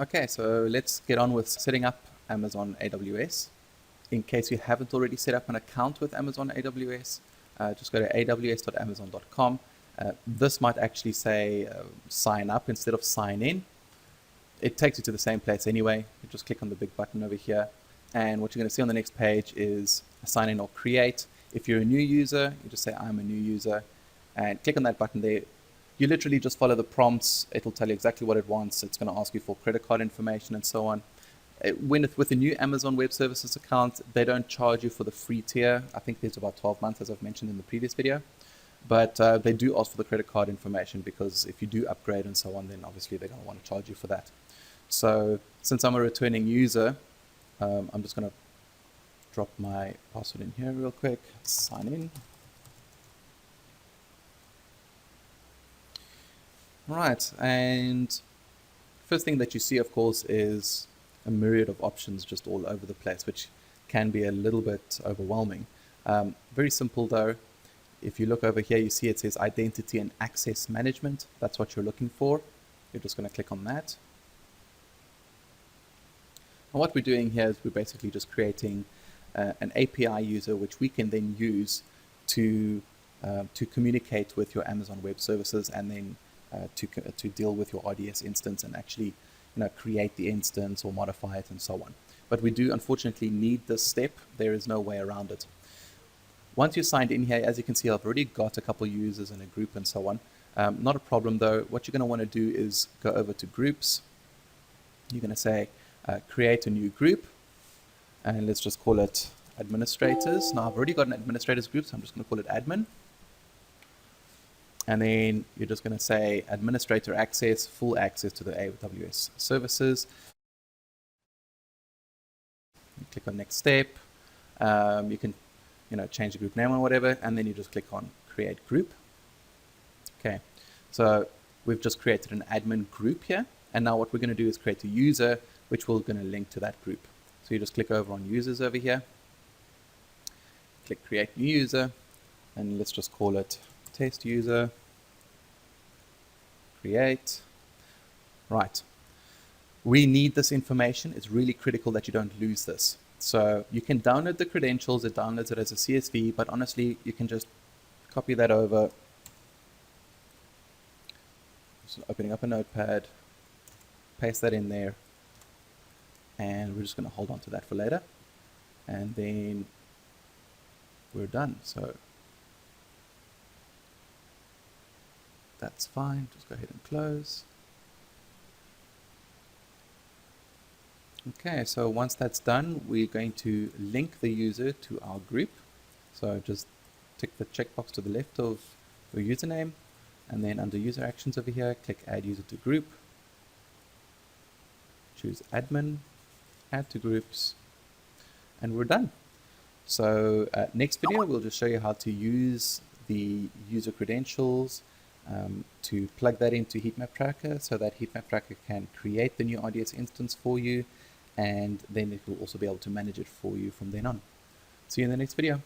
Okay, so let's get on with setting up Amazon AWS. In case you haven't already set up an account with Amazon AWS, just go to aws.amazon.com. This might actually say sign up instead of sign in. It takes you to the same place anyway. You just click on the big button over here. And what you're going to see on the next page is sign in or create. If you're a new user, you just say I'm a new user and click on that button there. You literally just follow the prompts. It'll tell you exactly what it wants. It's going to ask you for credit card information and so on. With a new Amazon Web Services account, they don't charge you for the free tier. I think there's about 12 months, as I've mentioned in the previous video. But they do ask for the credit card information because if you do upgrade and so on, then obviously they're going to want to charge you for that. So since I'm a returning user, I'm just going to drop my password in here real quick, sign in. Right, and first thing that you see, of course, is a myriad of options just all over the place, which can be a little bit overwhelming. Very simple though. If you look over here, you see it says Identity and Access Management. That's what you're looking for. You're just going to click on that. And what we're doing here is we're basically just creating an API user, which we can then use to communicate with your Amazon Web Services and then to deal with your RDS instance and actually create the instance or modify it and so on. But we do unfortunately need this step. There is no way around it. Once you're signed in here, as you can see, I've already got a couple users in a group and so on. Not a problem though. What you're going to want to do is go over to groups. You're going to say create a new group, and let's just call it administrators. Now I've already got an administrators group, so I'm just going to call it admin. And then you're just going to say administrator access, full access to the AWS services. You click on next step. You can change the group name or whatever, and then you just click on create group. Okay, so we've just created an admin group here, and now what we're going to do is create a user which we're going to link to that group. So you just click over on users over here, click create new user, and let's just call it test user, create. Right, we need this information. It's really critical that you don't lose this. So you can download the credentials, it downloads it as a CSV, but honestly, you can just copy that over. Just opening up a notepad, paste that in there, and we're just going to hold on to that for later. And then we're done. So that's fine. Just go ahead and close. Okay, so once that's done, we're going to link the user to our group. So just tick the checkbox to the left of your username, and then under user actions over here, click add user to group. Choose admin, add to groups, and we're done. So next video, we'll just show you how to use the user credentials to plug that into Heatmap Tracker so that Heatmap Tracker can create the new RDS instance for you, and then it will also be able to manage it for you from then on. See you in the next video.